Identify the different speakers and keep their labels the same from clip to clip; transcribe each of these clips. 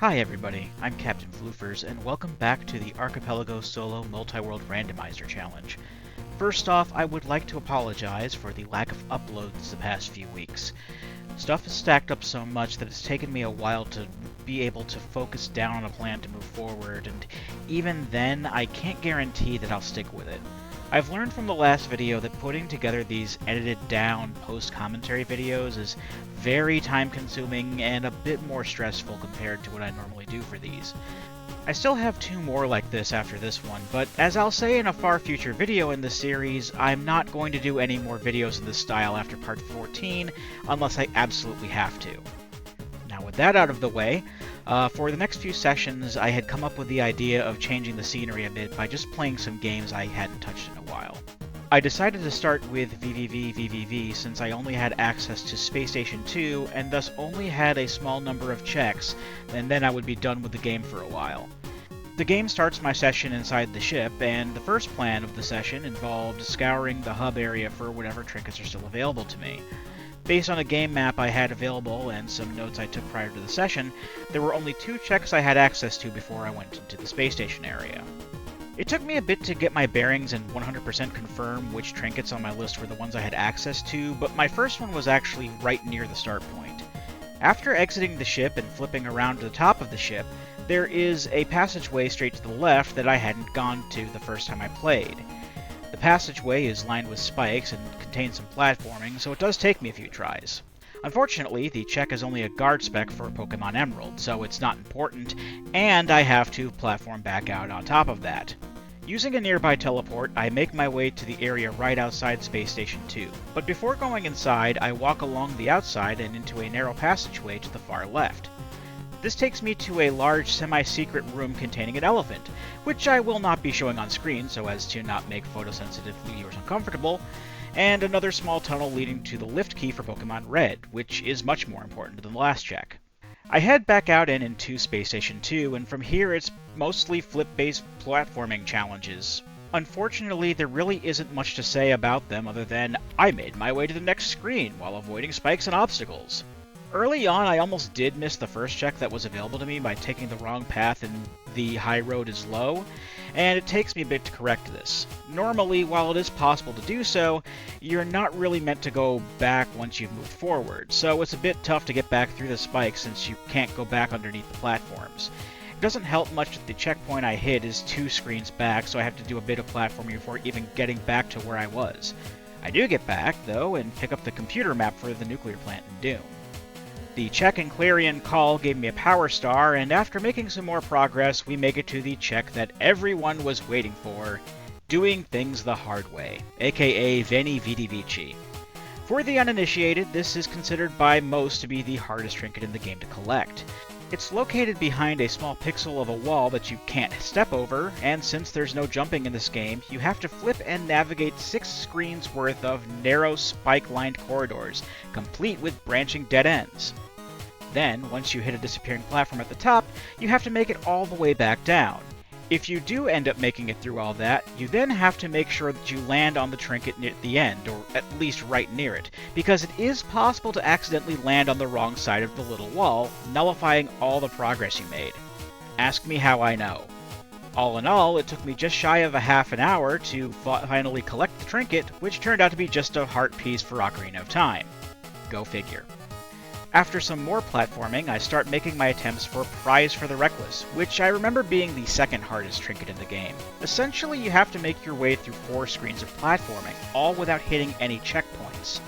Speaker 1: Hi everybody, I'm Captain Floofers, and welcome back to the Archipelago Solo Multiworld Randomizer Challenge. First off, I would like to apologize for the lack of uploads the past few weeks. Stuff has stacked up so much that it's taken me a while to be able to focus down on a plan to move forward, and even then, I can't guarantee that I'll stick with it. I've learned from the last video that putting together these edited down post-commentary videos is very time-consuming and a bit more stressful compared to what I normally do for these. I still have two more like this after this one, but as I'll say in a far future video in this series, I'm not going to do any more videos in this style after part 14 unless I absolutely have to. Now with that out of the way, for the next few sessions I had come up with the idea of changing the scenery a bit by just playing some games I hadn't touched in a while. I decided to start with VVV since I only had access to Space Station 2 and thus only had a small number of checks, and then I would be done with the game for a while. The game starts my session inside the ship, and the first plan of the session involved scouring the hub area for whatever trinkets are still available to me. Based on a game map I had available and some notes I took prior to the session, there were only 2 checks I had access to before I went into the space station area. It took me a bit to get my bearings and 100% confirm which trinkets on my list were the ones I had access to, but my first one was actually right near the start point. After exiting the ship and flipping around to the top of the ship, there is a passageway straight to the left that I hadn't gone to the first time I played. The passageway is lined with spikes and contains some platforming, so it does take me a few tries. Unfortunately, the check is only a guard spec for Pokemon Emerald, so it's not important, and I have to platform back out on top of that. Using a nearby teleport, I make my way to the area right outside Space Station 2, but before going inside, I walk along the outside and into a narrow passageway to the far left. This takes me to a large semi-secret room containing an elephant, which I will not be showing on screen so as to not make photosensitive viewers uncomfortable, and another small tunnel leading to the lift key for Pokemon Red, which is much more important than the last check. I head back out and into Space Station 2, and from here it's mostly flip-based platforming challenges. Unfortunately, there really isn't much to say about them other than I made my way to the next screen while avoiding spikes and obstacles. Early on, I almost did miss the first check that was available to me by taking the wrong path and the high road is low, and it takes me a bit to correct this. Normally, while it is possible to do so, you're not really meant to go back once you've moved forward, so it's a bit tough to get back through the spikes since you can't go back underneath the platforms. It doesn't help much that the checkpoint I hit is 2 screens back, so I have to do a bit of platforming before even getting back to where I was. I do get back, though, and pick up the computer map for the nuclear plant in Doom. The check and Clarion Call gave me a power star, and after making some more progress, we make it to the check that everyone was waiting for, doing things the hard way, aka Veni Vidi Vici. For the uninitiated, this is considered by most to be the hardest trinket in the game to collect. It's located behind a small pixel of a wall that you can't step over, and since there's no jumping in this game, you have to flip and navigate 6 screens worth of narrow spike-lined corridors, complete with branching dead ends. Then, once you hit a disappearing platform at the top, you have to make it all the way back down. If you do end up making it through all that, you then have to make sure that you land on the trinket near the end, or at least right near it, because it is possible to accidentally land on the wrong side of the little wall, nullifying all the progress you made. Ask me how I know. All in all, it took me just shy of a half an hour to finally collect the trinket, which turned out to be just a heart piece for Ocarina of Time. Go figure. After some more platforming, I start making my attempts for Prize for the Reckless, which I remember being the second hardest trinket in the game. Essentially, you have to make your way through 4 screens of platforming, all without hitting any checkpoints.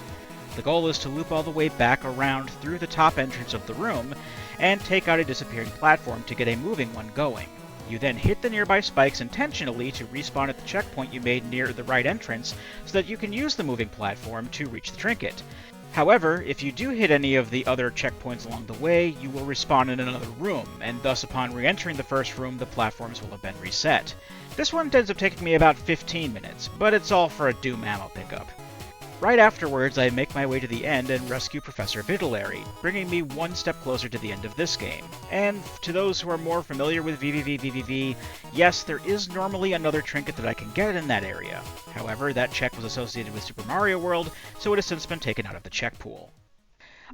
Speaker 1: The goal is to loop all the way back around through the top entrance of the room, and take out a disappearing platform to get a moving one going. You then hit the nearby spikes intentionally to respawn at the checkpoint you made near the right entrance, so that you can use the moving platform to reach the trinket. However, if you do hit any of the other checkpoints along the way, you will respawn in another room, and thus upon re-entering the first room, the platforms will have been reset. This one ends up taking me about 15 minutes, but it's all for a Doom ammo pickup. Right afterwards, I make my way to the end and rescue Professor Vitellary, bringing me one step closer to the end of this game. And to those who are more familiar with VVV, yes, there is normally another trinket that I can get in that area. However, that check was associated with Super Mario World, so it has since been taken out of the check pool.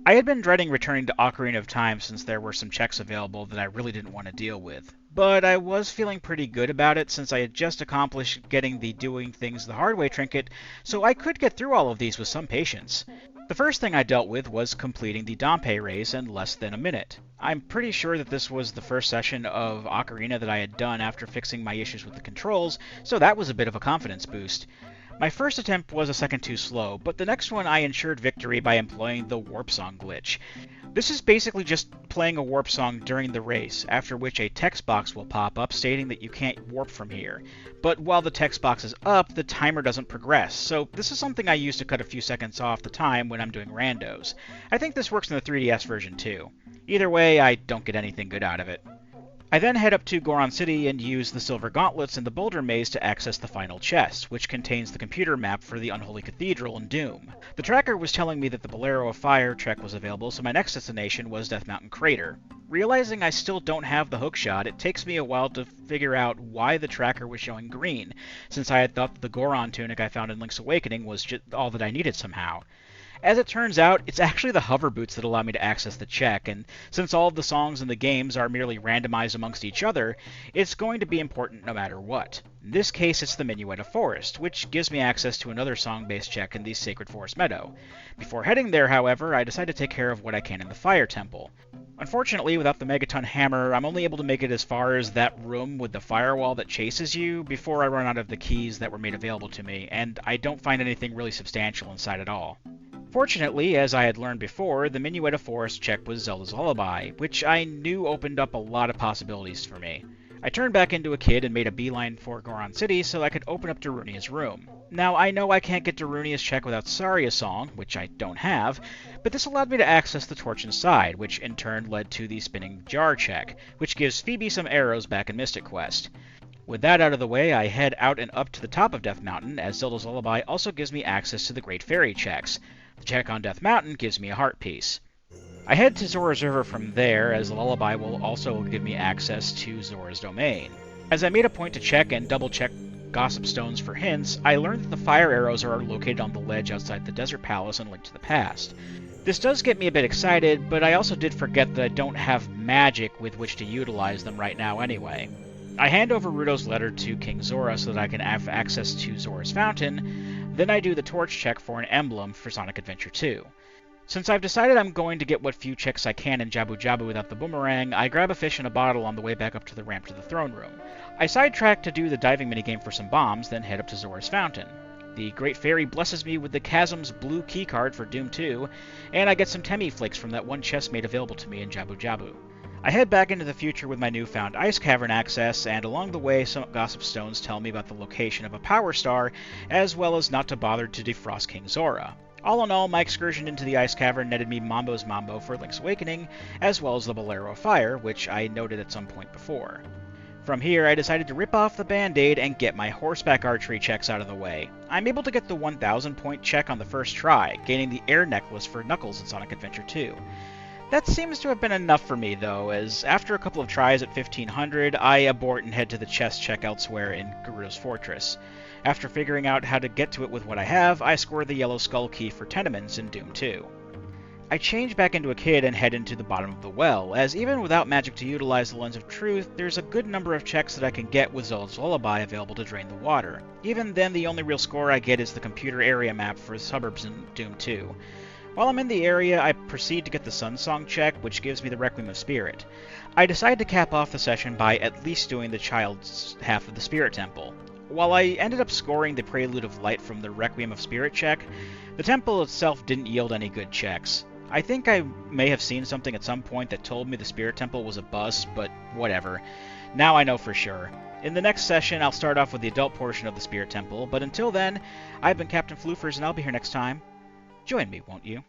Speaker 1: I had been dreading returning to Ocarina of Time since there were some checks available that I really didn't want to deal with. But I was feeling pretty good about it since I had just accomplished getting the doing things the hard way trinket, so I could get through all of these with some patience. The first thing I dealt with was completing the Dompe race in less than a minute. I'm pretty sure that this was the first session of Ocarina that I had done after fixing my issues with the controls, so that was a bit of a confidence boost. My first attempt was a second too slow, but the next one I ensured victory by employing the warp song glitch. This is basically just playing a warp song during the race, after which a text box will pop up stating that you can't warp from here. But while the text box is up, the timer doesn't progress, so this is something I use to cut a few seconds off the time when I'm doing randos. I think this works in the 3DS version too. Either way, I don't get anything good out of it. I then head up to Goron City and use the Silver Gauntlets in the Boulder Maze to access the final chest, which contains the computer map for the Unholy Cathedral in Doom. The tracker was telling me that the Bolero of Fire trek was available, so my next destination was Death Mountain Crater. Realizing I still don't have the hookshot, it takes me a while to figure out why the tracker was showing green, since I had thought that the Goron tunic I found in Link's Awakening was just all that I needed somehow. As it turns out, it's actually the hover boots that allow me to access the check, and since all of the songs in the games are merely randomized amongst each other, it's going to be important no matter what. In this case, it's the Minuet of Forest, which gives me access to another song-based check in the Sacred Forest Meadow. Before heading there, however, I decide to take care of what I can in the Fire Temple. Unfortunately, without the Megaton Hammer, I'm only able to make it as far as that room with the firewall that chases you before I run out of the keys that were made available to me, and I don't find anything really substantial inside at all. Fortunately, as I had learned before, the Minuet of Forest check was Zelda's Lullaby, which I knew opened up a lot of possibilities for me. I turned back into a kid and made a beeline for Goron City so I could open up Darunia's room. Now, I know I can't get Darunia's check without Saria's song, which I don't have, but this allowed me to access the torch inside, which in turn led to the spinning jar check, which gives Phoebe some arrows back in Mystic Quest. With that out of the way, I head out and up to the top of Death Mountain, as Zelda's Lullaby also gives me access to the Great Fairy checks. The check on Death Mountain gives me a heart piece. I head to Zora's River from there, as the Lullaby will also give me access to Zora's Domain. As I made a point to check and double-check Gossip Stones for hints, I learned that the fire arrows are located on the ledge outside the Desert Palace and Link to the Past. This does get me a bit excited, but I also did forget that I don't have magic with which to utilize them right now anyway. I hand over Ruto's letter to King Zora so that I can have access to Zora's Fountain, then I do the torch check for an emblem for Sonic Adventure 2. Since I've decided I'm going to get what few checks I can in Jabu Jabu without the boomerang, I grab a fish in a bottle on the way back up to the ramp to the throne room. I sidetrack to do the diving minigame for some bombs, then head up to Zora's Fountain. The Great Fairy blesses me with the Chasm's blue keycard for Doom 2, and I get some Temmie Flakes from that one chest made available to me in Jabu Jabu. I head back into the future with my newfound Ice Cavern access, and along the way some Gossip Stones tell me about the location of a Power Star, as well as not to bother to defrost King Zora. All in all, my excursion into the Ice Cavern netted me Mambo's Mambo for Link's Awakening, as well as the Bolero of Fire, which I noted at some point before. From here, I decided to rip off the Band-Aid and get my horseback archery checks out of the way. I'm able to get the 1000 point check on the first try, gaining the air necklace for Knuckles in Sonic Adventure 2. That seems to have been enough for me, though, as after a couple of tries at 1500, I abort and head to the chest check elsewhere in Gerudo's Fortress. After figuring out how to get to it with what I have, I score the Yellow Skull key for Tenements in Doom 2. I change back into a kid and head into the bottom of the well, as even without magic to utilize the Lens of Truth, there's a good number of checks that I can get with Zelda's Lullaby available to drain the water. Even then, the only real score I get is the computer area map for the suburbs in Doom 2. While I'm in the area, I proceed to get the Sun Song check, which gives me the Requiem of Spirit. I decide to cap off the session by at least doing the child's half of the Spirit Temple. While I ended up scoring the Prelude of Light from the Requiem of Spirit check, the temple itself didn't yield any good checks. I think I may have seen something at some point that told me the Spirit Temple was a bust, but whatever. Now I know for sure. In the next session, I'll start off with the adult portion of the Spirit Temple, but until then, I've been Captain Floofers, and I'll be here next time. Join me, won't you?